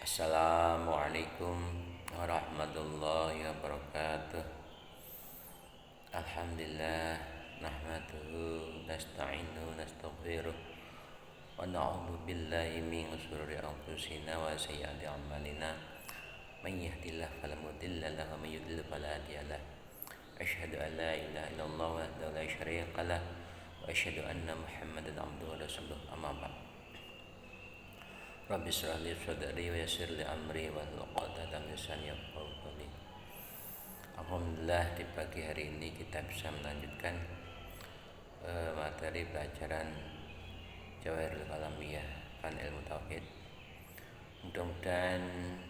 Assalamualaikum warahmatullahi wabarakatuh. Alhamdulillah nahmaduhu nasta'inuhu nastaghfiruh wa na'udzu billahi min shururi anfusina wa sayyiati a'malina. Man yahdihillahu fala mudilla lahu wa man yudlil fala hadiya lahu. Asyhadu an la ilaha illallah wahdahu la syarika lah wa asyhadu anna Muhammadan abduhu wa rasuluh. Amma ba'd. Rabbi shrah li sadri wa yassir li amri wahlul 'uqdatam min lisani yafqahu qawli. Alhamdulillah di pagi hari ini kita bisa melanjutkan materi pelajaran Jawahirul Kalamiyah Fan Ilmu Tauhid. Mudah-mudahan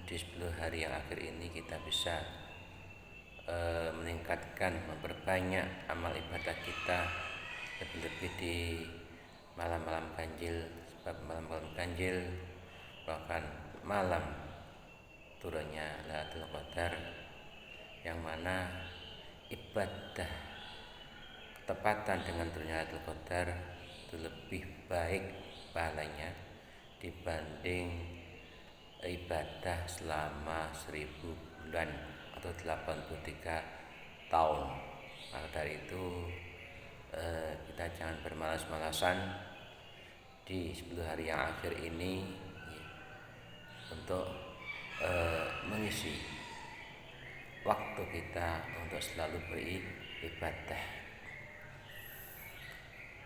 di 10 hari yang akhir ini kita bisa meningkatkan, memperbanyak amal ibadah kita, lebih-lebih di malam-malam ganjil, sebab malam-malam ganjil bahkan malam turunnya Lailatul Qadar, yang mana ibadah ketepatan dengan turunnya Lailatul Qadar itu lebih baik pahalanya dibanding ibadah selama 1000 bulan atau 83 tahun. Maka dari itu kita jangan bermalas-malasan di 10 hari yang akhir ini untuk mengisi waktu kita untuk selalu beribadah.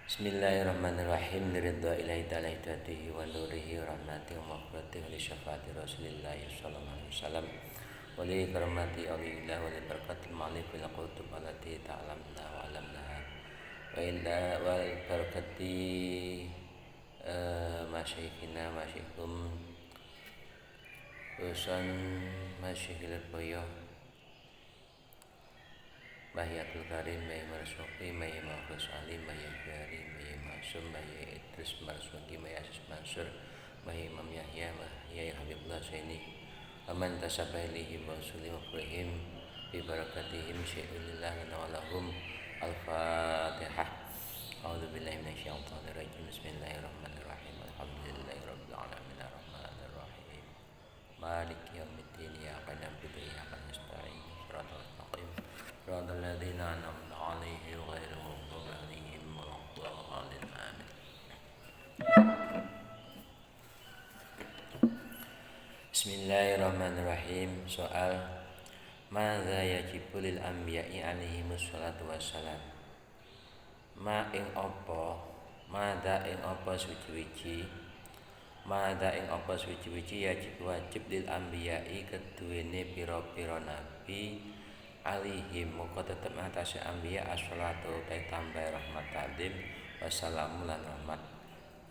Bismillahirrahmanirrahim. Ridha ilahi ta'ala hidayatihi wa nurihi rahmatihi wa maghfiratihi wa li syafaati rasulillahi sallallahu alaihi wasallam wa li karamati awlillah wa li barakatil ma'alif bil qutub allati ta'lamna wa alamnaha wa illa wa barakati masyikhina masyikkum usan masyikhil boyo Mahyatul Karim, Mahya Marsuki, Mahya Mahfuz Ali, Mahya Jari, Mahya Masum, Mahya Idris Marsuki, Mahya Asis Mansur, Mahya Imam Yahya, Mahya Habibullah Saini, Aman tasabailihi wa suli wa kurihim bi barakatihim syai'ulillah wa lahum. Al-Fatihah. A'udzu billahi minasyaitonir rajim. Bismillahirrahmanirrahim. Alhamdulillahi rabbil alamin arrahmanir rahim maliki yaumiddin. Iyyaka na'budu wa iyyaka nasta'in. Shiratal mustaqim صراط الذين أنعمت عليهم غير المغضوب عليهم ولا الضالين آمين. Bismillahirrahmanirrahim. Soal madza yajibu lil anbiya'i alaihimus salatu wassalam. Madza ing apa suci-suci yajib wajib lil anbiya'i keduwene pira-pira nabi alihim muka tetep atase anbiya as-salatu ta tambah rahmat tadim wassalamu lan rahmat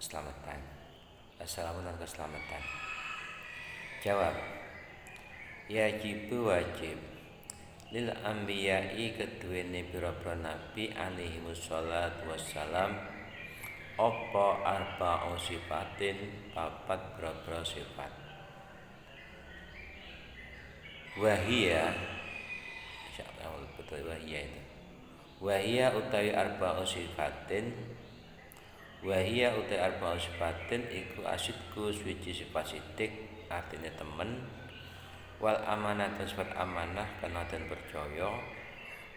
keselamatan. Assalamu lan keselamatan. Jawab. Yajibu wajib lil anbiya'i keduwene pira-pira nabi alaihimus salatu wassalam apa arba'u sifatin papat pira-pira sifat. Wahia betul wahia itu. Wahia utawi arba'u sifatin. Wahia utawi arba'u sifatin iku asidku suci sifat sidik artinya temen, wal amanah dan sifat amanah kana dan percaya,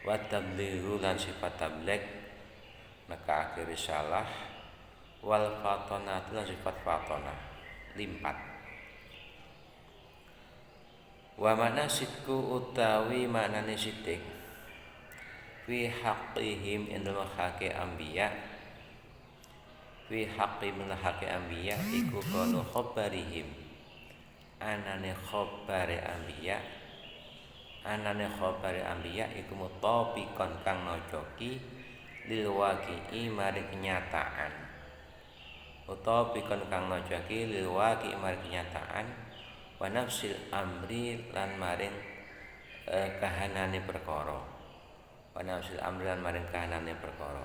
wa tablighu lan sifat tabligh maka akhir risalah, wal fatonah lan sifat fatonah limpat. Wa makna sidku utawi maknane sidik fi haqqihim indal haqqi anbiya fi haqqi min haqqi anbiya iku kono khabarihim anane khabare anbiya iku mutabiqan kang nojoki lil waqi'i mari kenyataan mutabiqan kang nojoki lil waqi'i mari kenyataan wa nafsil amri lan maring kahanane perkara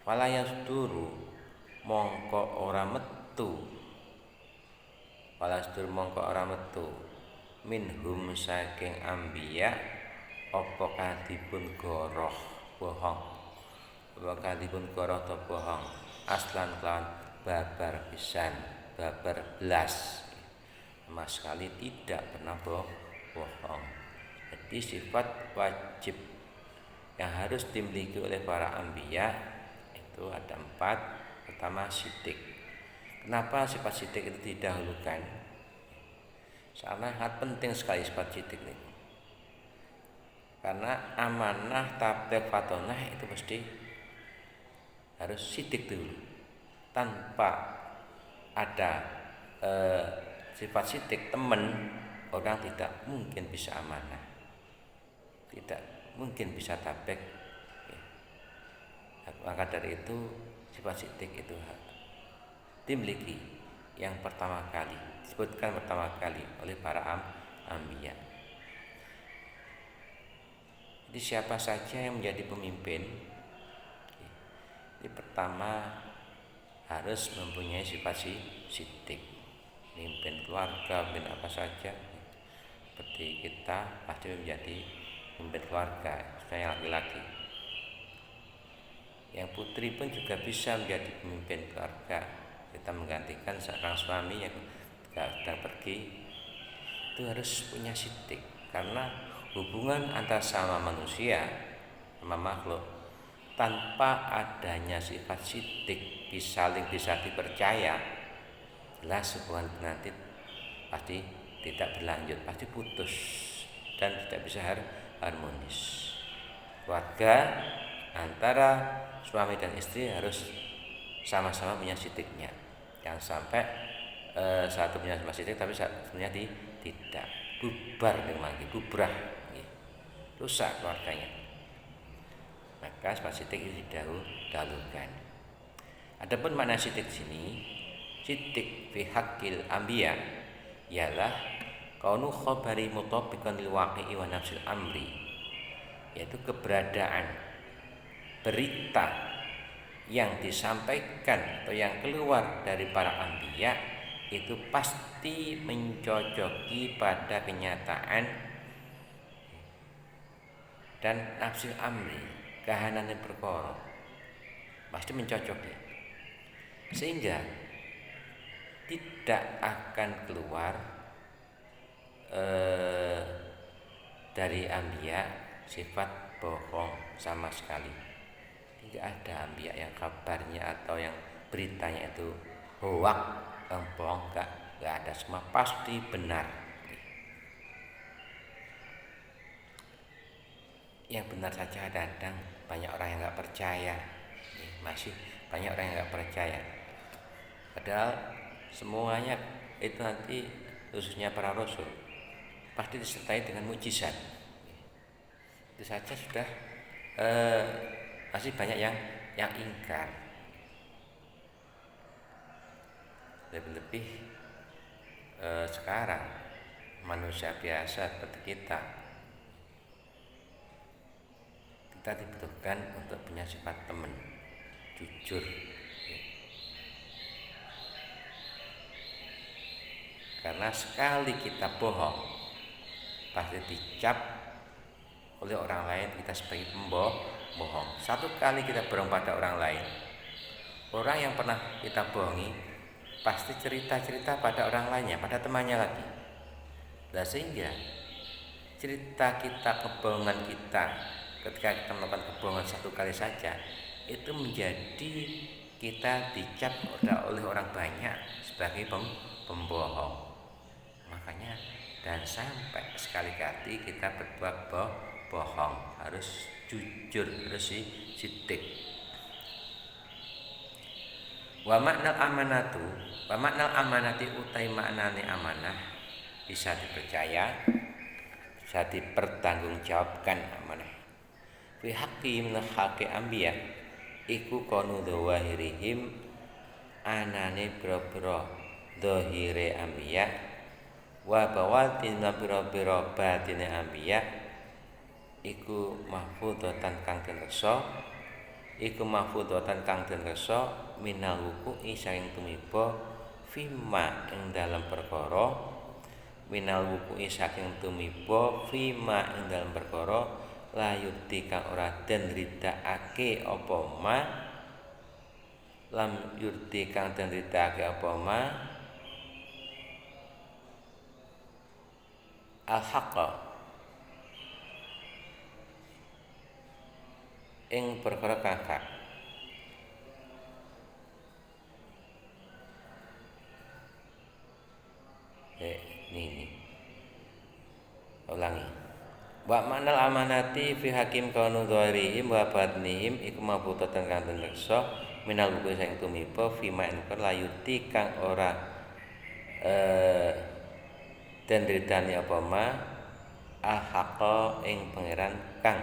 fala yasduru mongko ora metu minhum saking anbiya apa kadipun goroh bohong aslan kelawan babar pisan babar belas sama sekali tidak pernah bohong. Jadi sifat wajib yang harus dimiliki oleh para anbiya itu ada 4. Pertama, sidik. Kenapa sifat sidik itu didahulukan? Sangat penting sekali sifat sidik ini. Karena amanah, tabligh, fatonah itu mesti harus sidik dulu. Tanpa ada sifat sidik teman, orang tidak mungkin bisa amanah, tidak mungkin bisa tabligh. Maka dari itu sifat sidik itu dimiliki yang pertama kali, disebutkan pertama kali oleh para anbiya. Jadi siapa saja yang menjadi pemimpin, ini pertama harus mempunyai sifat sidik. Pemimpin keluarga, pemimpin apa saja, seperti kita pasti menjadi pemimpin keluarga, saya laki-laki. Yang putri pun juga bisa menjadi pemimpin keluarga. Kita menggantikan seorang suami yang sedang pergi, itu harus punya sidik. Karena hubungan antara sama manusia, sama makhluk, tanpa adanya sifat sidik saling bisa dipercaya, jelas hubungan nanti pasti tidak berlanjut, pasti putus dan tidak bisa harmonis. Keluarga antara suami dan istri harus sama-sama punya sidiknya. Jangan sampai satu punya sama sidik tapi satunya tidak, bubar lagi, bubrah, rusak keluarganya. Maka sifat sidik itu didahulukan. Adapun makna sidik sini, sidik fi haqqil anbiya ialah kaunu khabari mutabiqan lil waqi'i wa nafsil amri, yaitu keberadaan berita yang disampaikan atau yang keluar dari para anbiya itu pasti mencocoki pada kenyataan dan nafsil amri, kahanan yang perkara, pasti mencocoki, sehingga tidak akan keluar dari anbiya sifat bohong sama sekali. Tidak ada anbiya yang kabarnya atau yang beritanya itu hoak, bohong, enggak ada, semua pasti benar. Yang benar saja kadang banyak orang yang enggak percaya, masih banyak orang yang enggak percaya. Padahal semuanya itu nanti, khususnya para rasul, pasti disertai dengan mukjizat. Itu saja sudah masih banyak yang ingkar. Lebih-lebih sekarang manusia biasa seperti kita dibutuhkan untuk punya sifat teman, jujur. Karena sekali kita bohong pasti dicap oleh orang lain kita sebagai pembohong. Satu kali kita bohong pada orang lain, orang yang pernah kita bohongi pasti cerita-cerita pada orang lainnya, pada temannya lagi. Nah, sehingga cerita kita, kebohongan kita ketika kita melakukan kebohongan satu kali saja itu menjadi kita dicap oleh orang banyak sebagai pembohong. Makanya dan sampai sekali-kali kita berbuat bohong harus jujur, harus sidik. Wa maknal amanati utai maknane amanah bisa dipercaya, bisa dipertanggungjawabkan amanah. Fi haqqi min haqqi anbiya iku kanu dzawahirihim anane boro-boro dzahire anbiya wa bawatin biro-biro batine anbiya iku mahfudatan kang den reksa, minal wuku'i saking tumiba fima ing dalam perkara, la yurdi kang ora den ridakake apa ma, lam yurdi kang den ridakake apa ma al-haqqa ing perkara kang hak. Ini ulangi. Wa maknal amanati fi hakim kaunu dhahirihim wa batnihim iku mabutatan kang den reksa minal buku sing tumiba fi ma'in layuti kang ora den ridani apa ma al-haqqa ing pangeran kang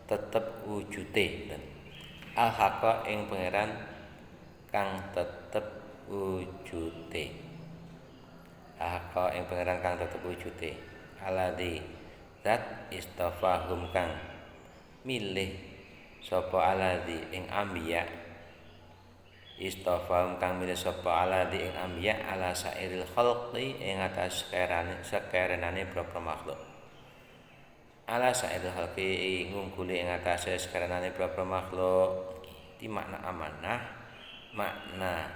tetep wujude. Al-haqqa ing pangeran kang tetep wujude. Al-haqqa ing pangeran kang tetep wujude. Alladzi zat istafahum kang milih sapa alladzi ing ambiya. Istafahum kang milih sapa alladzi ing ambiya ala sairil khalqi ing atas sekerenane propro makhluk. Ala sairil khalqi ngungkuli ing atas sekerenane propro makhluk. Di makna amanah, makna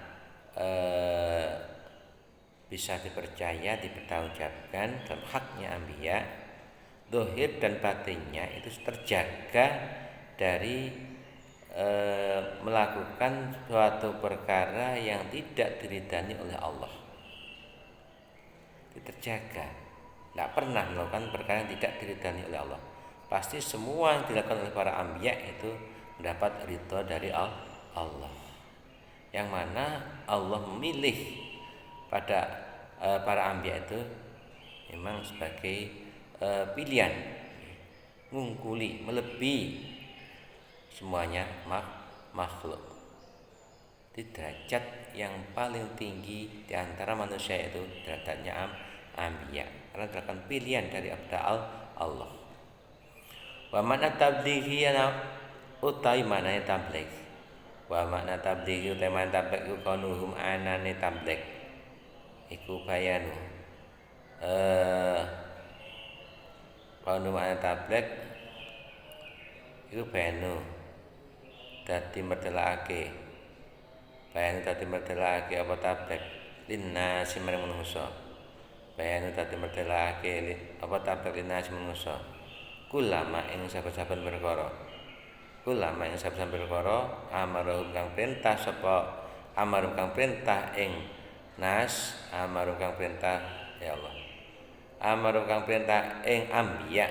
bisa dipercaya, dipertanggungjawabkan dalam haknya ambiya, dohir dan batinnya itu terjaga dari melakukan suatu perkara yang tidak diridani oleh Allah. Itu terjaga, tidak pernah melakukan perkara yang tidak diridani oleh Allah. Pasti semua yang dilakukan oleh para ambiya itu mendapat ridho dari Allah. Yang mana Allah memilih pada para ambiya itu memang sebagai pilihan, ngungkuli, melebihi semuanya makhluk. Di derajat yang paling tinggi di antara manusia itu derajatnya ambiya, karena merupakan pilihan dari Allah. Wa makna tablighi utai maknane tabligh. Wa makna tablighi utai makna tabligh iku kanuhum anane tabligh. Iku bayanu kanuhum anane tabligh iku bayanu dadi mertelake. Bayanu dadi mertelake apa tabligh linnasi marang manungsa. Bayanu dadi mertelake apa tabligh linnasi manungsa. Kulama ing saben-saben perkara. Kulama ing saben-saben perkara amaruhum kang perintah sapa amaruhum kang perintah ing nas amaruhum kang perintah ya Allah. Amaruhum kang perintah ing ambiya.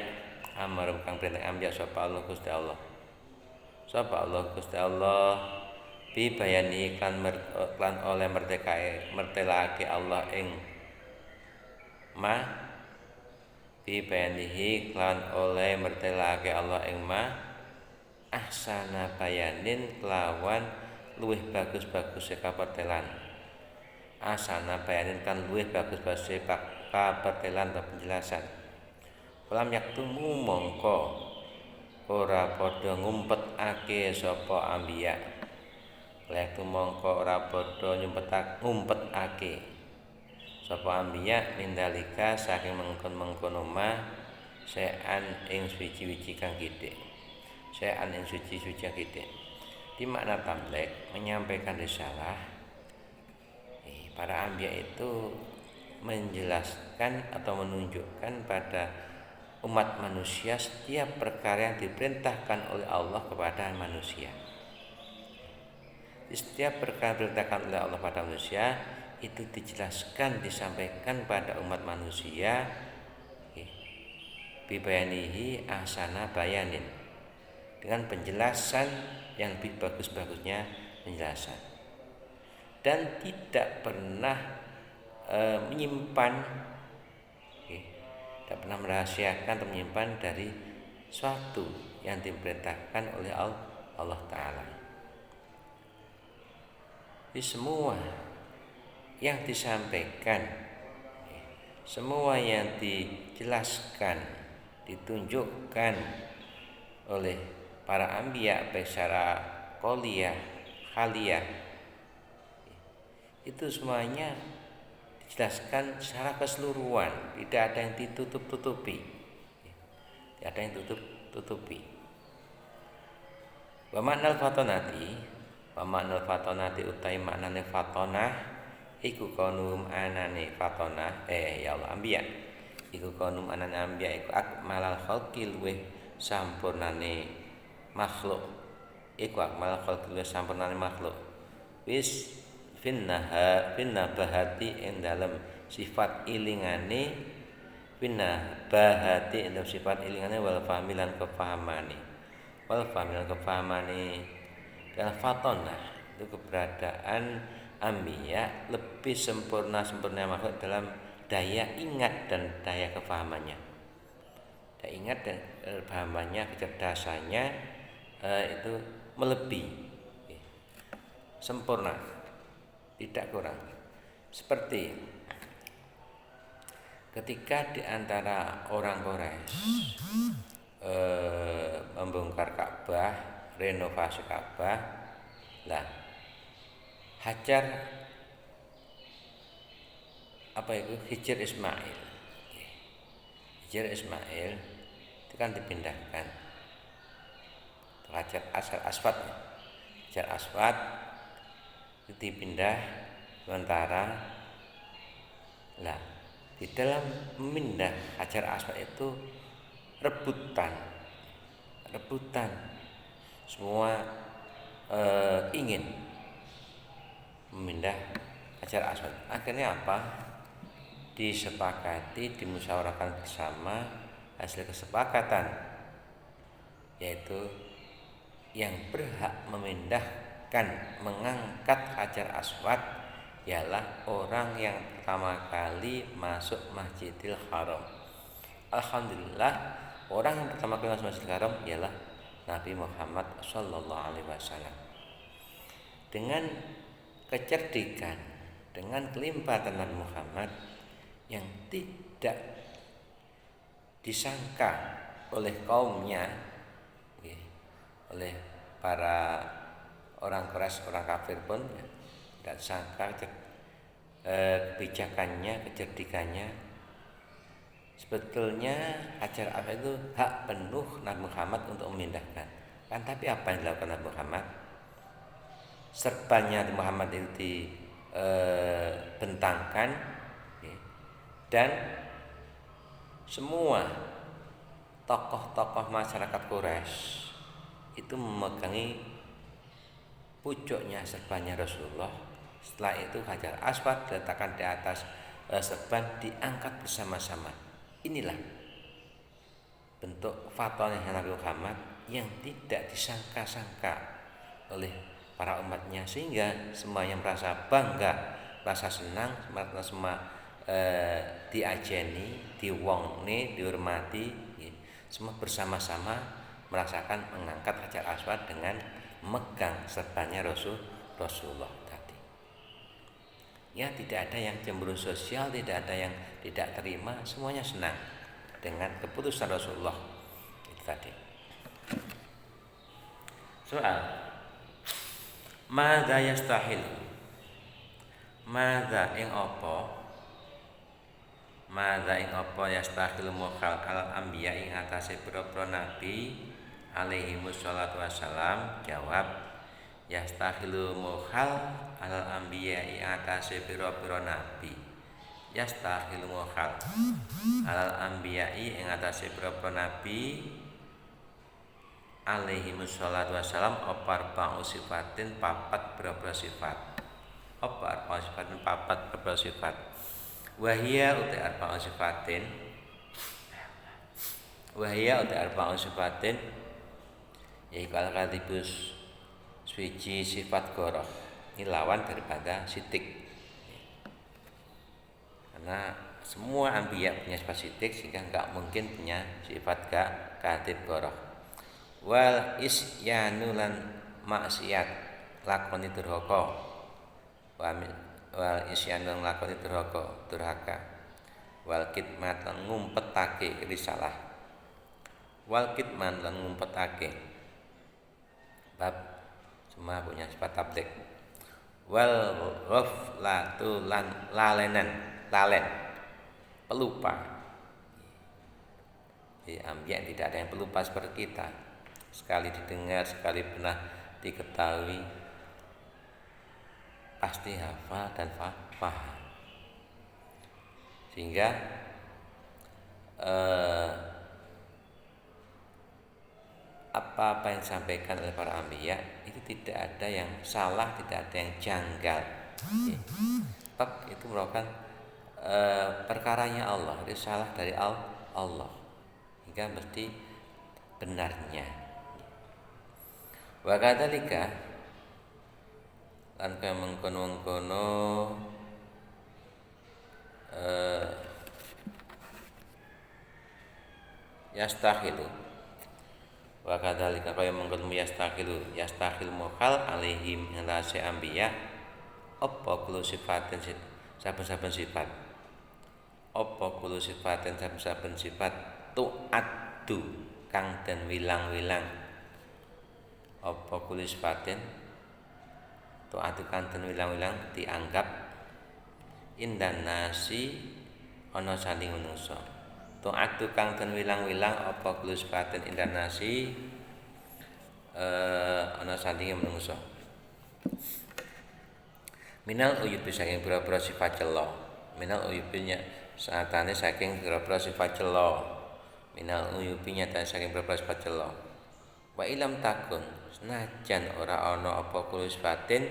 Amaruhum kang perintah ambiya sapa Allah Gusti Allah. Sapa Allah Gusti Allah bi bayani klan oleh mertelake Allah ing ma bi bayanihi klan oleh mertelake Allah ing ma ahsana bayanin kelawan luwih bagus-bagus kapertelan. Ahsana bayanin kan luwih bagus-bagus kapertelan atau penjelasan. Falam yaktumu mongko ora padha ngumpetake sapa ambiya. Lek mongko ora padha ngumpetake sapa ambiya mindalika saking mengkon-mengkono ma sean ing suci-suci kang gedhe. Sean ing suci-suci kang gedhe. Di makna tabligh menyampaikan risalah. Para ambiya itu menjelaskan atau menunjukkan pada umat manusia setiap perkara yang diperintahkan oleh Allah kepada manusia. Setiap perkara yang diperintahkan oleh Allah pada manusia itu dijelaskan, disampaikan pada umat manusia bibayanihi ahsana bayanin, dengan penjelasan yang lebih bagus-bagusnya penjelasan, dan tidak pernah menyimpan, tidak pernah merahasiakan atau menyimpan dari suatu yang diperintahkan oleh Allah Ta'ala. Jadi semua yang disampaikan, semua yang dijelaskan, ditunjukkan oleh para anbiya baik secara qauliyah, haliyah, itu semuanya dijelaskan secara keseluruhan, tidak ada yang ditutup-tutupi. Tidak ada yang tutup-tutupi. Wa maknal fatonati utai maknane fatonah iku kaunum anane fatonah ya Allah ambiya iku konum anan ambiya iku akmalal khalqi luweh sampurnane makhluk iku akmalal khalqi luweh sampurnane makhluk wis finnabahati ing dalem sifat ilingane finnabahati ing dalem sifat ilingane wal fahmilan kefahamane dan fatona itu keberadaan ambiya lebih sempurna makhluk dalam daya ingat dan daya kefahamannya. Daya ingat dan kefahamannya, kecerdasannya itu melebihi, sempurna, tidak kurang. Seperti ketika di antara orang Quraisy membongkar Ka'bah, renovasi Ka'bah, lah Hajar Hijr Ismail itu kan dipindahkan Hajar Aswad itu dipindah sementara lah di dalam memindah Hajar Aswad itu rebutan semua ingin memindah Hajar Aswad. Akhirnya apa? Disepakati, dimusyawarahkan bersama, hasil kesepakatan yaitu yang berhak mengangkat Hajar Aswad ialah orang yang pertama kali masuk Masjidil Haram. Alhamdulillah, orang yang pertama kali masuk Masjidil Haram ialah Nabi Muhammad SAW. Dengan kecerdikan, dengan kelimpahan Nabi Muhammad yang tidak disangka oleh kaumnya, oleh para orang Quraisy, orang kafir pun tidak disangka kebijakannya, kecerdikannya. Sebetulnya Hajar Aswad itu hak penuh Nabi Muhammad untuk memindahkan. Kan tapi apa yang dilakukan Nabi Muhammad? Serbannya Nabi Muhammad itu dibentangkan dan semua tokoh-tokoh masyarakat Quraisy itu memegangi pucuknya serbannya Rasulullah. Setelah itu Hajar Aswad diletakkan di atas serban, diangkat bersama-sama. Inilah bentuk fatwanya Nabi Muhammad yang tidak disangka-sangka oleh para umatnya, sehingga semuanya merasa bangga, merasa senang, semua diajeni, diwongne, dihormati, semua bersama-sama merasakan mengangkat Hajar Aswad dengan megang serbannya Rasulullah tadi. Ya, tidak ada yang cemburu sosial, tidak ada yang tidak terima, semuanya senang dengan keputusan Rasulullah itu tadi. Soal madza yastahil, madza ing apa yastahil mukhal al anbiya ing atase pira-pira nabi alaihi wassalatu wassalam. Jawab, yastahilu mukhal al anbiya ing atase pira-pira nabi. Yastahilu mukhal al anbiya ing atase pira-pira nabi alaihi wassalatu wassalam opar ba'u sifatin papat pira-pira sifat. Opar ba'u sifatin papat pira-pira sifat. Wahia uti arba'u sifatin yaitu al-kadhibus suci sifat goroh. Ini lawan daripada sitik, karena semua anbiya punya sifat sitik, sehingga enggak mungkin punya sifat kadhib goroh. Wal isyanu lan maksiat lakoni durhaka, wal isyanu lakoni durhaka, wal kitman lan ngumpetake risalah, wal kitman lan ngumpetake bab semua punya sifat tabligh. Wal ghaflatu lan lalen pelupa. Di ambiya tidak ada yang pelupa seperti kita, sekali didengar, sekali pernah diketahui pasti hafal dan paham. Sehingga eh, apa-apa yang disampaikan oleh para anbiya itu tidak ada yang salah, tidak ada yang janggal. Sebab itu merupakan perkaranya Allah, itu salah dari Allah, hingga mesti benarnya. Wa kadzalika lan kaya mengkono-mengkono yastahilu wa kadzalika kaya mengkono yastahilu mukhal alaihim ing atase anbiya apa kulo sifatin saben-saben sifat apa kulo sifatin saben-saben sifat tu'addu kang den wilang-wilang apa kulo sifatin tu'addu kang den wilang-wilang dianggap indan nasi ana saling manungsa tu'addu kang den wilang-wilang apa kulo sifatin indan nasi ana saling manungsa minal uyubi saking pira-pira sifat cela minal uyubinya saatane saking pira-pira sifat cela minal uyubinya ta saking pira-pira sifat cela wa ilam takun senajan ora ana apa kulo sifatin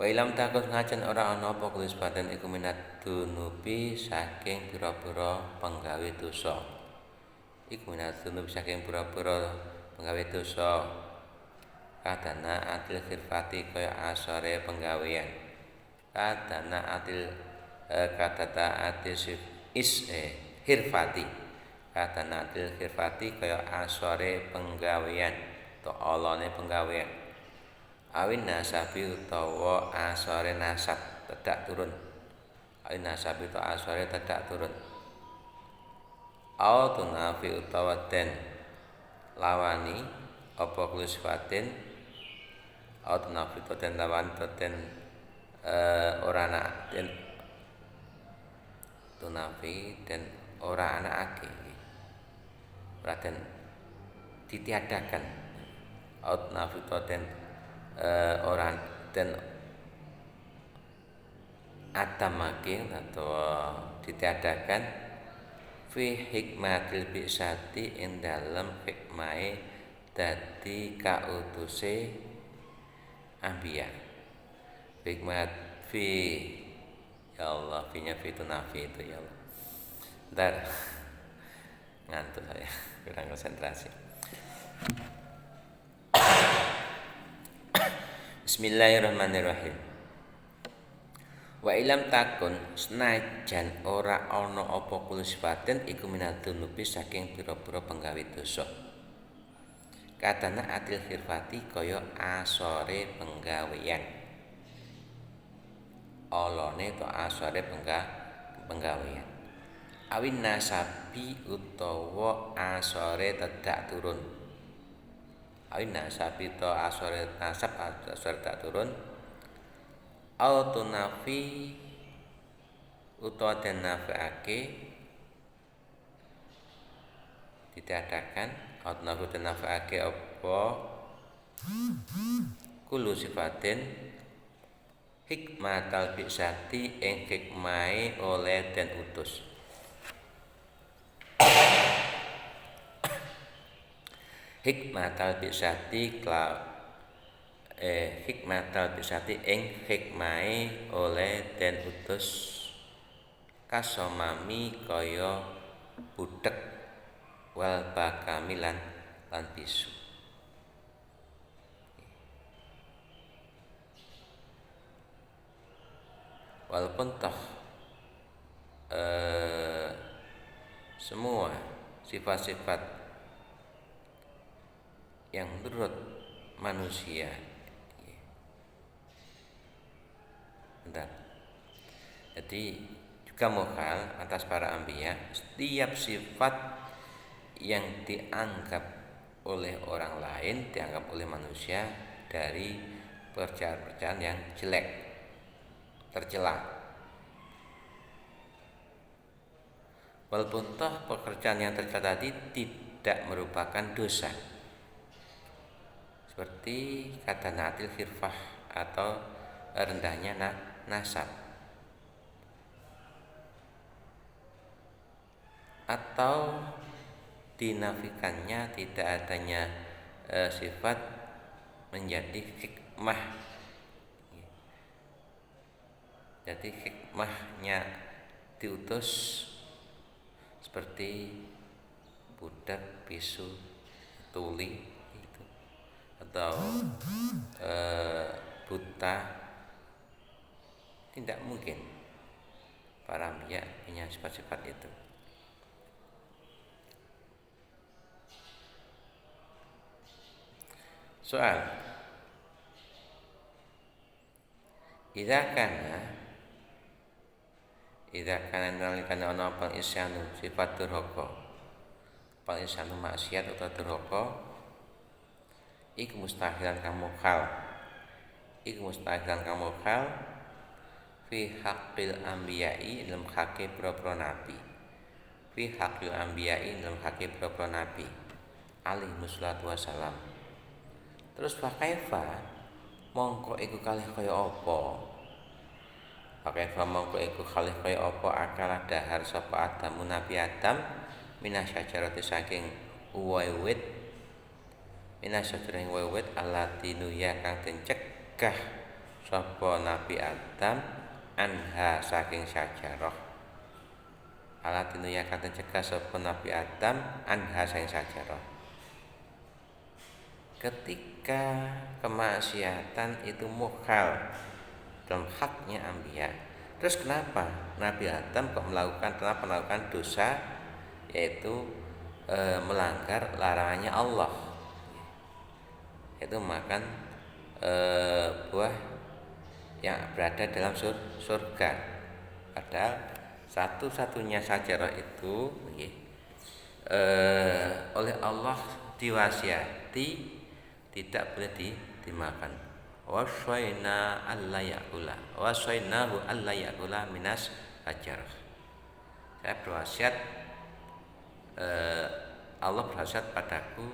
wa ilam takun senajan ora ana apa kulo sifatin iku minat dunubi saking pira-pira penggawe dosa iku minat dunubi saking pira-pira penggawe dosa kadana atil khirfati kaya asore penggawean kadana atil kadata atil hirfati kadana atil khirfati kaya asore penggawean to olone penggawean awin nasabi utawa asore nasab tedak turun awin nasabi utawa asore tedak turun au tunafi utawa den lawani apa kulisfatin out nafito ten lawan ten ora anak ten tunafi dan ora anakake ora den ditiadakan out nafito ten ora ten atamake atau ditiadakan fi hikmatil bi'sati ing dalem hikmahe dadi kautuse anbiya hikmat fi ya Allah fi-nya fi itu nafi itu ya Allah bentar ngantuk saya kurang konsentrasi Bismillahirrahmanirrahim wa ilam takun senajan ora ana apa kulo sifatin iku minadzunubi saking pira-pira penggawe dosa kadana atil khirfati kaya asore penggawean olone to asore penggawean awin nasabi utawa asore tedak turun awin nasabi to asore nasab asore tedak turun autonafi utawa den nafiake ditiadakan autonafi den nafiake apa kulo sifatin hikmatal bi'sati ing hikmahe oleh den utus hikmatal bi'sati hikmatal bi'sati ing hikmahe oleh den utus kasomami kaya budhek wal bakamilan lan bisu walaupun toh semua sifat-sifat yang menurut manusia bentar. Jadi juga mukhal atas para anbiya setiap sifat yang dianggap oleh orang lain, dianggap oleh manusia dari pekerjaan-pekerjaan yang jelek, tercela. Walaupun toh pekerjaan yang tercela tadi tidak merupakan dosa, seperti kata natil khirfah atau rendahnya nasab. atau dinafikannya tidak adanya sifat menjadi hikmah. Jadi hikmahnya diutus seperti budak, bisu, tuli itu, atau buta. Tidak mungkin para anbiya punya sifat-sifat itu. Soal, idza kana nalikane ana apa isyanu sifat durhaka, apa isyanu maksiat utawa durhaka, iku mustahilan kamu khal fi haqqil anbiya'i dalam haqqi propro nabi, alaihi wassalatu wassalam. Terus fa kaifa mongko iku kalih kaya apa? Fakaifa mongko iku kalih kaya apa akalah dahar sapa Adam Nabi Adam minasyajarati saking uwait allati nuya kang den cegah sapa Nabi Adam anha saking syajarah. Allati nuya kang den cegah sapa Nabi Adam anha saking syajarah. Ketika kemaksiatan itu mukhal dalam haknya anbiya, terus kenapa Nabi Adam kok melakukan dosa, yaitu melanggar larangannya Allah, yaitu makan buah yang berada dalam surga. Padahal satu-satunya syajarah itu oleh Allah diwasiati tidak boleh dimakan. Waswainahu alla yakula minas syajarah. Saya berwasiat, Allah berwasiat padaku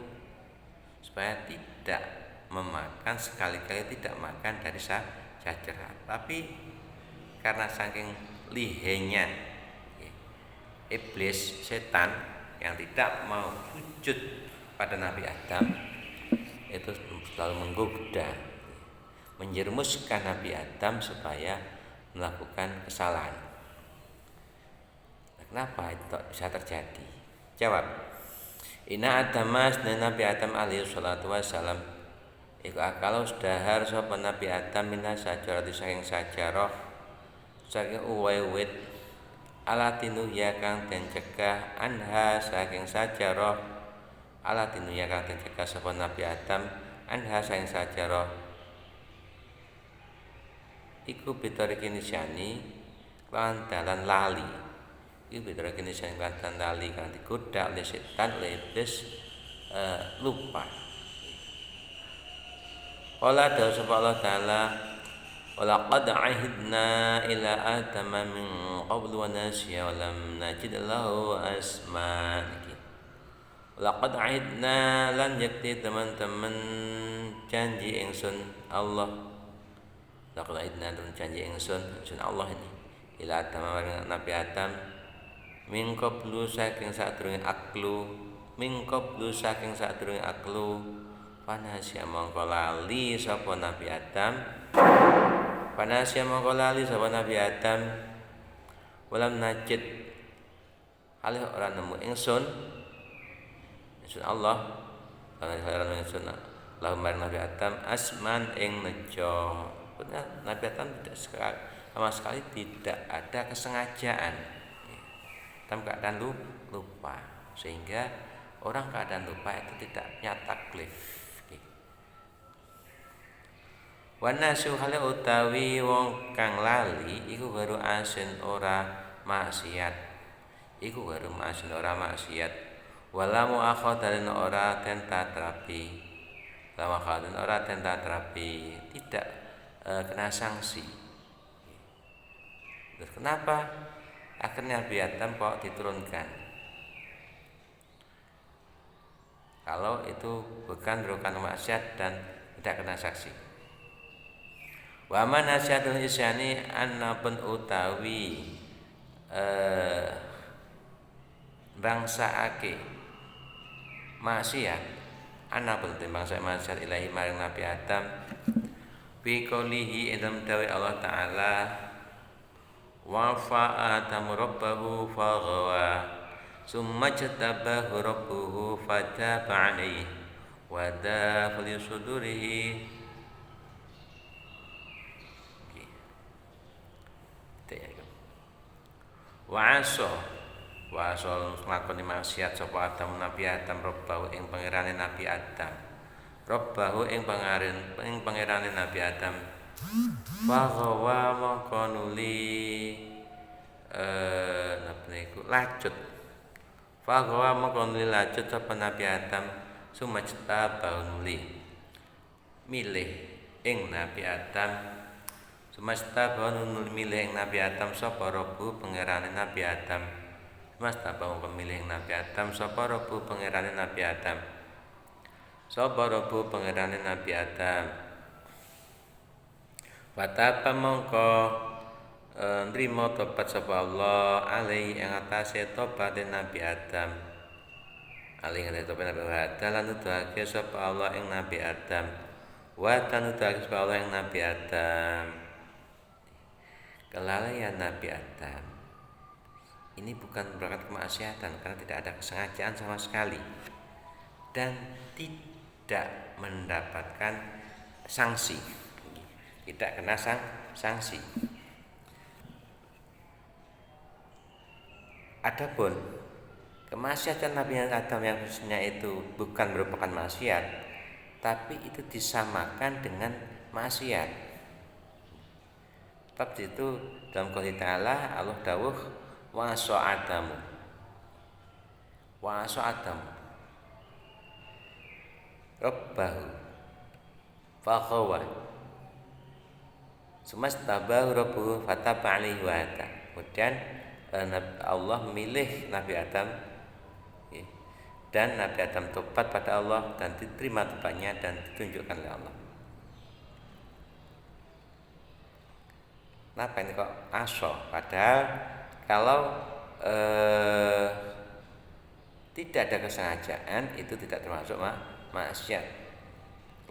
supaya tidak memakan, sekali-kali tidak makan dari syajarah. Tapi karena saking lihainya iblis, setan yang tidak mau sujud pada Nabi Adam, itu selalu menggoda, menjerumuskan Nabi Adam supaya melakukan kesalahan. Kenapa itu bisa terjadi? Jawab, Inna Adamas dan Nabi Adam alaihi salatu wassalam iku akalau dahar sapa Nabi Adam minas sajarah saking sajarah saking uwait alatinu ya kang den cegah anha saking sajarah, alatinu ya kang den cegah sapa Nabi Adam anha saking sajarah iku bitorikin nisyani lan dalan lali. Iku bitorikin nisyani lan dalan lali kang digoda oleh setan, oleh iblis, lupa. Qala dawu sapa Allah taala, wa laqad ahidna ila adama min qablu wa nasiya wa lam najid lahu asma. Laqad ahidna lan yakti teman-teman janji ingsun Allah. Laqad ahidna lan janji ingsun Allah ini ila Adam maring Nabi Adam min qablu saking sadurunge aklu panasya mongko lali sapa Nabi Adam walam najid alih ora nemu ingsun Allah lahum Nabi Adam asman ing nejo. Nabi Adam sama sekali tidak ada kesengajaan, dalam keadaan lupa, sehingga orang keadaan lupa itu tidak punya taklif. Wanasu hale utawi wong kang lali iku baru asin ora maksiat, walamu akhodan ora tentatrapi, tidak kena sanksi. Terus kenapa akhirnya Nabi Adam kok diturunkan? Kalau itu bukan merupakan maksiat dan tidak kena sanksi. Wa man nasyatul isyani annapun utawi bangsakake maksiat ana pun bangsa maksiat ilahi maring Nabi Adam bi qoulihi idam dawi Allah taala wa fa'atamu rabbahu faghawa summa jatabahu rabbuhu fataba alaihi wa da fi sudurihi wa asal nglakoni maksiat sapa Adam Nabi Adam rabbahu ing pangerane Nabi Adam rabbahu ing pangerane Nabi Adam faghawa mongko nuli napa niku lacut faghawa mongko nuli lacut sapa Nabi Adam sumajta baunuli milih ing Nabi Adam sumajta baunuli milih ing Nabi Adam sapa Rabbu pangerane Nabi Adam sumajta baun pemilih Nabi Adam sapa Rabbu pangerane Nabi Adam sapa Rabbu pangerane Nabi Adam Fatapa mongko nrimo tobat sapa Allah alai ing atase tobat Nabi Adam alai ing tobat Nabi Adam lan nuduhake sapa Allah ing Nabi Adam wa tanuduhake sapa Allah ing Nabi Adam kelalaian Nabi Adam ini bukan berkat kemaksiatan karena tidak ada kesengajaan sama sekali dan tidak mendapatkan sanksi, tidak kena sanksi. Adapun kemaksiatan Nabi Adam yang khususnya itu bukan merupakan maksiat, tapi itu disamakan dengan maksiat. Sebab itu dalam qouli ta'ala Allah dawuh wa sa'adamu rabbahu fakhawa sumastabahu rabbuhu fataba alaihi wa hada. Kemudian Allah memilih Nabi Adam dan Nabi Adam tobat pada Allah dan diterima tobatnya dan ditunjukkan oleh Allah. Kenapa ini kok aso? Padahal kalau tidak ada kesengajaan itu tidak termasuk maksiat.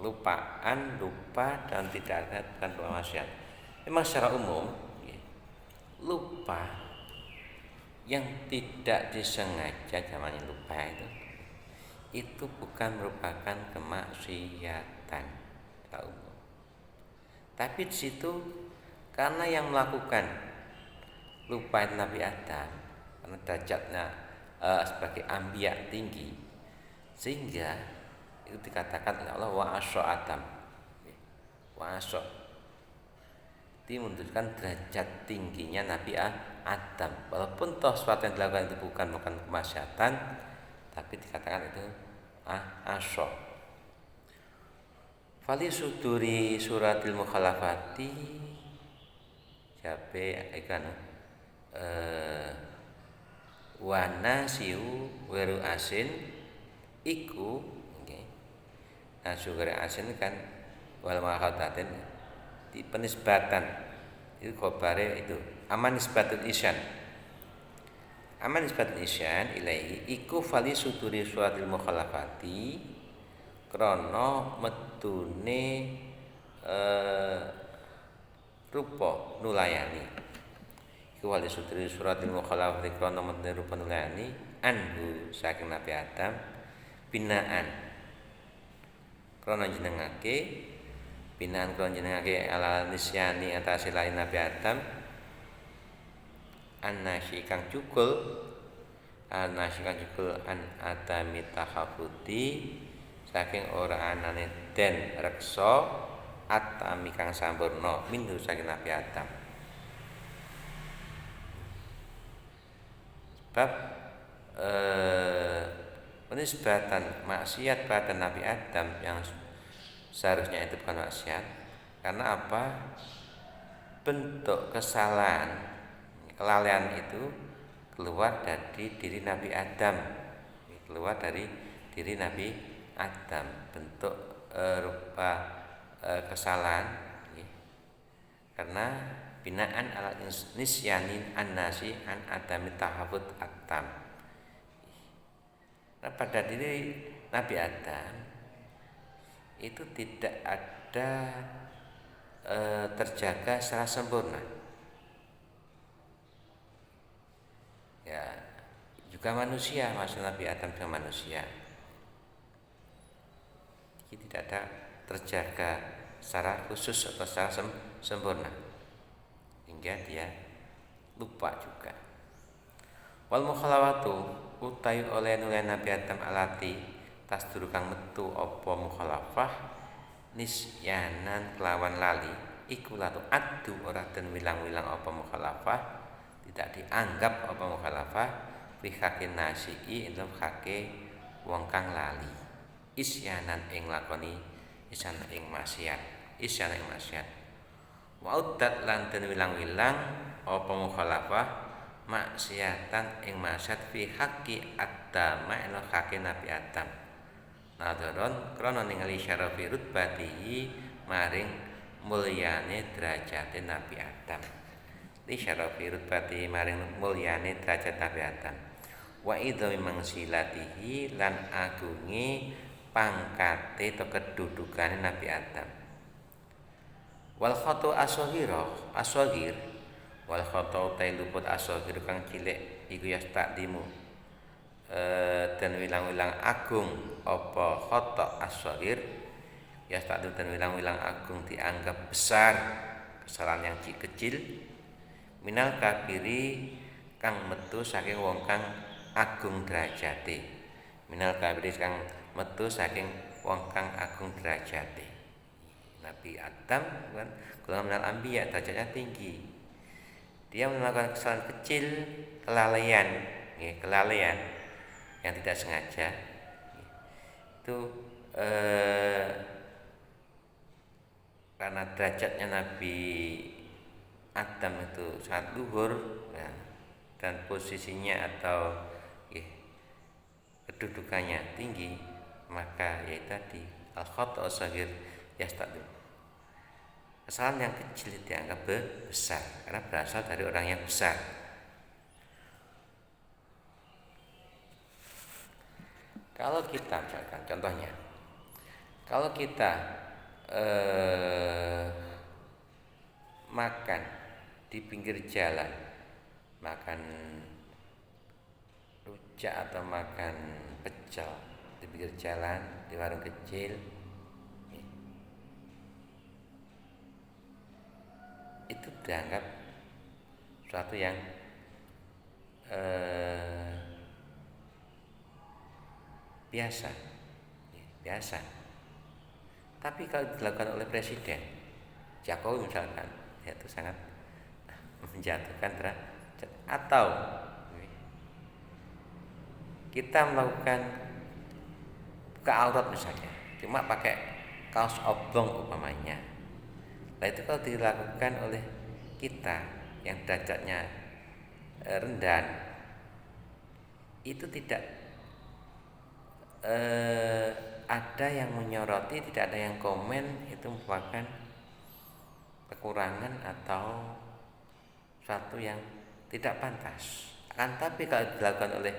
Lupa dan tidak ada bukan maksiat. Memang secara umum lupa yang tidak disengaja namanya lupa itu bukan merupakan kemaksiatan secara umum. Tapi di situ karena yang melakukan lupa Nabi Adam karena derajatnya sebagai anbiya tinggi sehingga itu dikatakan oleh Allah wa asya Adam wa asya itu menunjukkan derajat tingginya Nabi Adam walaupun toh sesuatu yang dilakukan itu bukan kemaksiatan tapi dikatakan itu asya fali suduri suratil mukhalafati jabe ikan wana siu weru asin iku nasu weru asin kan wal makhatatin di penisbatan itu khobare itu aman nisbatul isyan ilaihi iku fali suduri suratil mukhalafati krana medune rupa nulayani iku wali sudri suratil mukhalafati krana medune rupa nulayani anhu saking Nabi Adam binaan krana jenengake ala nisyani atase lain Nabi Adam annasi kang cukul an adami tahafuti saking ora anane den reksa atami kang sampurna minhu saking Nabi Adam. Sebab penisbatan maksiat pada Nabi Adam yang seharusnya itu bukan maksiat karena apa? Bentuk kesalahan kelalaian itu keluar dari diri Nabi Adam, bentuk rupa kesalahan karena binaan ala nisyanin an-nasi an adami tahafut atam Nah, pada diri Nabi Adam itu tidak ada terjaga secara sempurna. Ya, juga manusia, maksud Nabi Adam juga manusia. Jadi tidak ada terjaga secara khusus atau secara sempurna, hingga dia lupa juga. Wal mukhalawatu utai oleh nulai Nabi Adam alati tasdur kang metu apa mukhalafah nisyanan kelawan lali iku latu adu ora den wilang-wilang apa mukhalafah, tidak dianggap apa mukhalafah fi hakin nasi'i dalam hake wong kang lali isyanan ing lakoni isyanan ing maksiat waudat lan den wilang-wilang apa mukhalafah maksiatan ing maksiat fi haqqi Adam ing hake Nabi Adam nadharon krana ningali syarafi rutbatihi maring mulyane derajate Nabi Adam li syarafi rutbatihi maring mulyane derajat Nabi Adam wa idhami mangsilatihi lan agunge pangkate atau kedudukane Nabi Adam wal khatu asghir wal khatu ta luput asghir kang cilik iku ya takdimu dan wilang-wilang agung apa khata asghir ya takdim dan wilang-wilang agung dianggap besar kesalahan yang kecil minal kabiri kang metu saking wong kang agung derajate minal kabiri kang metu saking wong kang agung derajate. Nabi Adam kan golongan minal anbiya derajatnya tinggi. Dia melakukan kesalahan kecil, kelalaian yang tidak sengaja. Itu karena derajatnya Nabi Adam itu sangat luhur ya, dan posisinya atau kedudukannya tinggi, maka yaitu tadi al-khata' as-saghir yastaqdim. Kesalahan yang kecil dianggap besar karena berasal dari orang yang besar. Kalau kita misalkan contohnya, kalau kita makan di pinggir jalan, makan rujak atau makan pecel di pinggir jalan di warung kecil, itu dianggap sesuatu yang biasa. Tapi kalau dilakukan oleh Presiden Jokowi misalkan, itu sangat menjatuhkan derajat. Atau kita melakukan buka aurat misalnya, cuma pakai kaos oblong umpamanya. Nah itu kalau dilakukan oleh kita yang derajatnya rendah, itu tidak ada yang menyoroti, tidak ada yang komen, itu merupakan kekurangan atau suatu yang tidak pantas. Tapi kalau dilakukan oleh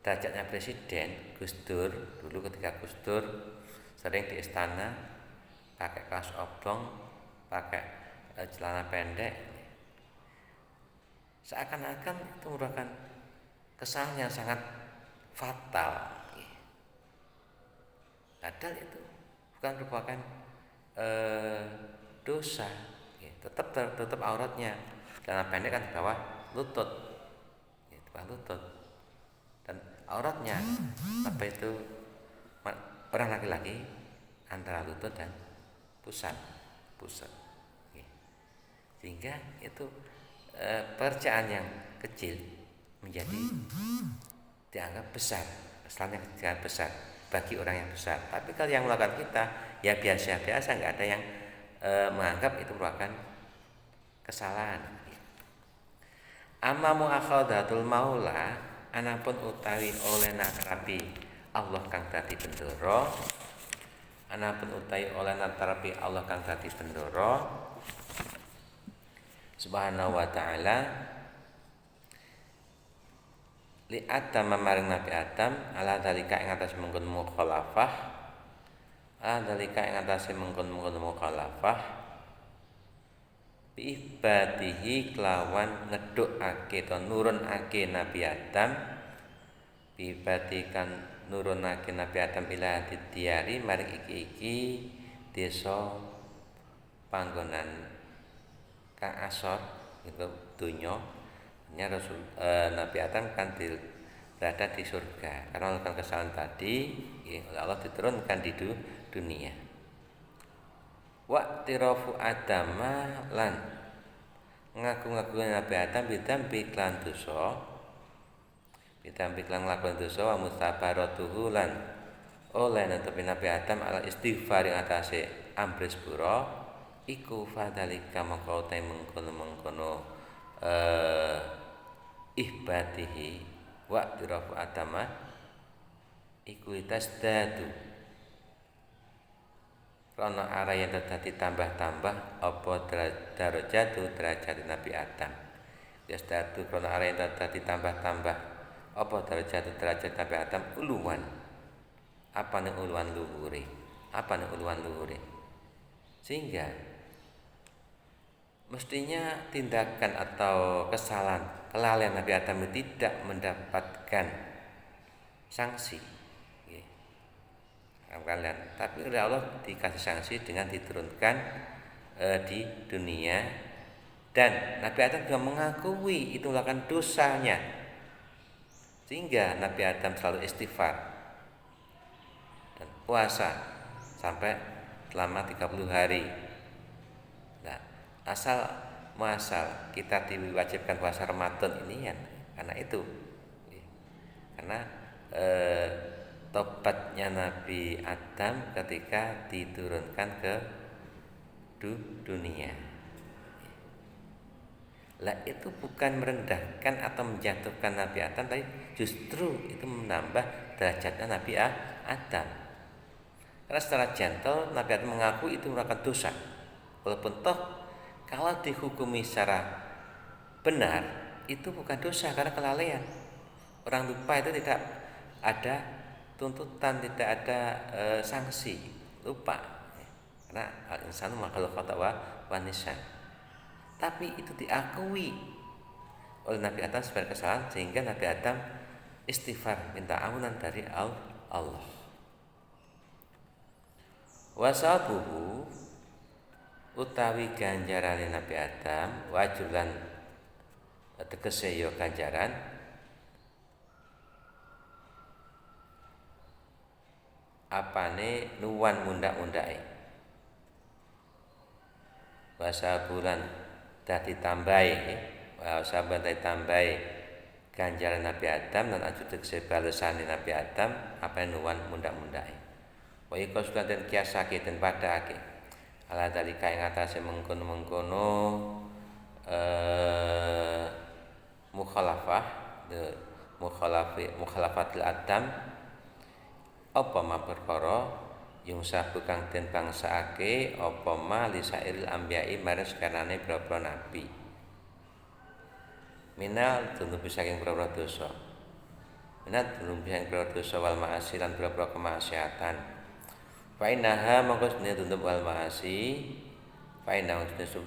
derajatnya Presiden, Gus Dur, dulu ketika Gus Dur sering di istana pakai kaos oblong, pakai celana pendek, seakan-akan itu merupakan kesalahan yang sangat fatal. Padahal itu bukan merupakan dosa, tetap auratnya. Celana pendek kan di bawah lutut, dan auratnya apa itu orang laki-laki antara lutut dan pusat, sehingga itu pekerjaan yang kecil menjadi dianggap besar, kesalahan yang dianggap besar bagi orang yang besar. Tapi kalau yang melakukan kita ya biasa-biasa, nggak ada yang menganggap itu merupakan kesalahan. Amma muakhadhatul maula anapun utawi oleh natrapi Allah kang dadi bendoro, anapun utawi oleh natrapi Allah kang dadi bendoro subhanahu wa ta'ala li Adam maring Nabi Adam ala dalika ing atas mengkon mukhalafah ala dalika ing atas mengkon mukhalafah bi ibadihi kelawan ngedhukake to nurunake Nabi Adam bi ibadikan nurunake Nabi Adam ila diari maring iki desa panggonan kang asor itu dunya. Rasul Nabi Adam kan berada di surga karena melakukan kesalahan tadi oleh Allah diturunkan di dunia. Wa tirafu adama lan ngaku-ngaku Nabi Adam bidambi klan dosa bidambi klan lakon dosa wa mustabaratuhu lan oleh netepi Nabi Adam ala istighfar ing atase ambles pura iku fadhalika mongko te mengkono ihbatihi wa tirafu adama iku tasdadu karena arah yang dadi tambah-tambah apa derajat Nabi Adam tasdadu karena arah yang dadi tambah-tambah apa derajat Nabi Adam uluwan apa ning uluwan luhure sehingga mestinya tindakan atau kesalahan kelalaian Nabi Adam tidak mendapatkan sanksi kalian, tapi oleh Allah dikasih sanksi dengan diturunkan di dunia dan Nabi Adam juga mengakui itu merupakan dosanya sehingga Nabi Adam selalu istighfar dan puasa sampai selama 30 hari. Nah, asal kita diwajibkan puasa Ramadan ini ya karena itu karena tobatnya Nabi Adam ketika diturunkan ke dunia. Lah itu bukan merendahkan atau menjatuhkan Nabi Adam, tapi justru itu menambah derajatnya Nabi Adam. Karena secara gentle Nabi Adam mengaku itu merupakan dosa. Walaupun toh kalau dihukumi secara benar itu bukan dosa karena kelalaian. Orang lupa itu tidak ada tuntutan, tidak ada sanksi lupa. Karena al-insanu makhluk khata wa nisyan. Tapi itu diakui oleh Nabi Adam sebagai kesalahan sehingga Nabi Adam istighfar minta ampunan dari Allah. Wasabuhu utawi ganjarane Nabi Adam wajulan tegese ya ganjaran apane nuwan mundak-mundake wasabulan dadi tambahi sahabat dadi tambahi ganjaran Nabi Adam dan ajud tegese balesane Nabi Adam apa nuwan mundak-mundake wa iku sudan kiasake den padhake ala dalika ing atase mengkono-mengkono mukhalafatil Adam apa ma perkara yung sabu kang den bangsaake apa ma lisairil anbiya'i marang sekanane boro-boro nabi minal dunubi saking boro-boro dosa wal ma'asi lan boro-boro kemaksiatan fa innaha mongko dene dunub wal ma'asi fa inna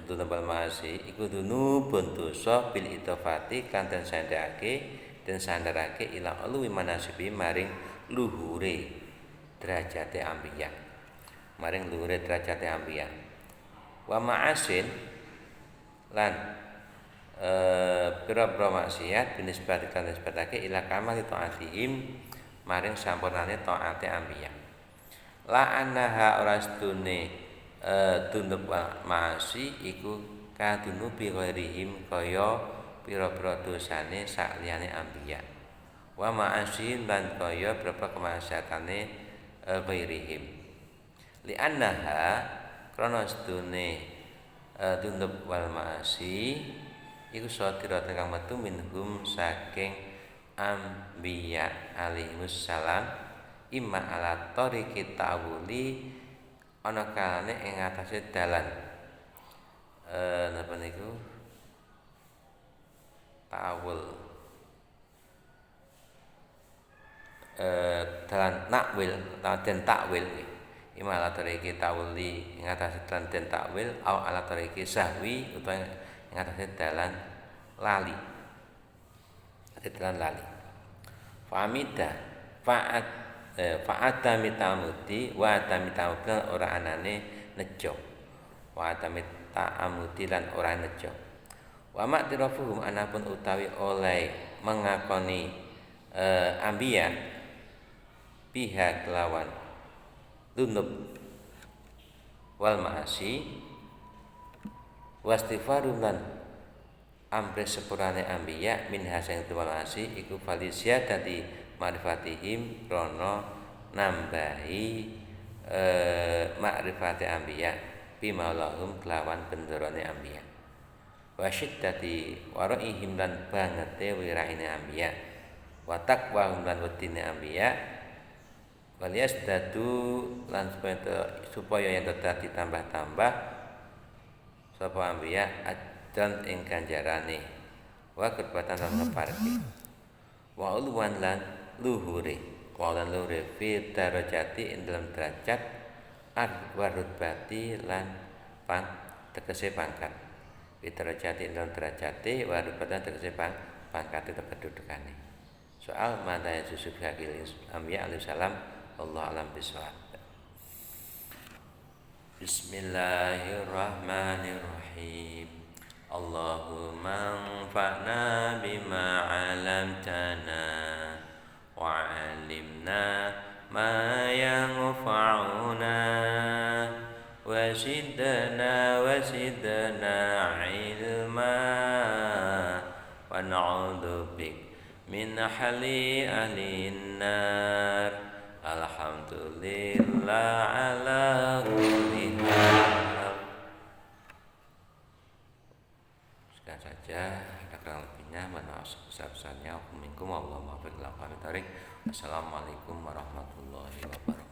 dunub wal ma'asi iku dunubun dosa bil idhofati kan den sandarake ila ulwi manasibi maring luhure derajate anbiya wa ma'asin lan pira-pira maksiat binisbatikan nisbatake ila kamal taatihim maring sampurnane taate anbiya la annaha ora sedune dunub ma'asi iku kadunubi ghairihim kaya pira-pira dosane sakliyane anbiya wa ma'asin lan kaya pira-pira kemaksiatane ghairihim li annaha krana sedune dunub wal ma'asi iku sadira kang metu minhum saking anbiya alaihimus salam imma ala tariqi ta'wuli ana kalane ing atase dalan napa niku ta'awul dalan nakwil utawa den takwil nggih. Ima ala tariki tawli ing atase dalan den takwil au ala tariki sahwi utawa ing atase dalan lali. Dalan lali. Famida fa'at fa'ata mitamudi wa tamitamuti ora anane nejo. Wa tamitamuti lan ora nejo. Wa ma'tirafuhum anapun utawi oleh mengakoni ambiya pihak kelawan dunub wal ma'asi wastighfarum lan amre sepurane ambiya min haseng wal ma'asi iku falisya dadi ma'rifatihim rono nambahi ma'rifate ambiya bimaulahum kelawan benderone ambiya wa syiddati waraihim lan bangete wiraine ambiya wa taqwahum lan wedine ambiya wal yasdadu lan supaya yen tetep ditambah-tambah sapa ambiya adan ing ganjarane wa kerbatan lan ngeparke wa ulwan lan luhure fi darajati ing dalam derajat warutbati lan tegese pangkat derajati dalam derajati warubatan tegese pangkat itu kedudukane. Soal mata Yusuf Hakil Ambiya alaihi salam Allah alam bisawab. Bismillahirrahmanirrahim. Allahumma anfa'na bima 'allamtana wa 'allimna ma yanfa'una وزدنا علما ونعوذ بك من حل أهل النار الحمد لله على كل حال. Sekian saja, ada kurang lebihnya mohon maaf sebesar-besarnya. Assalamualaikum warahmatullahi wabarakatuh.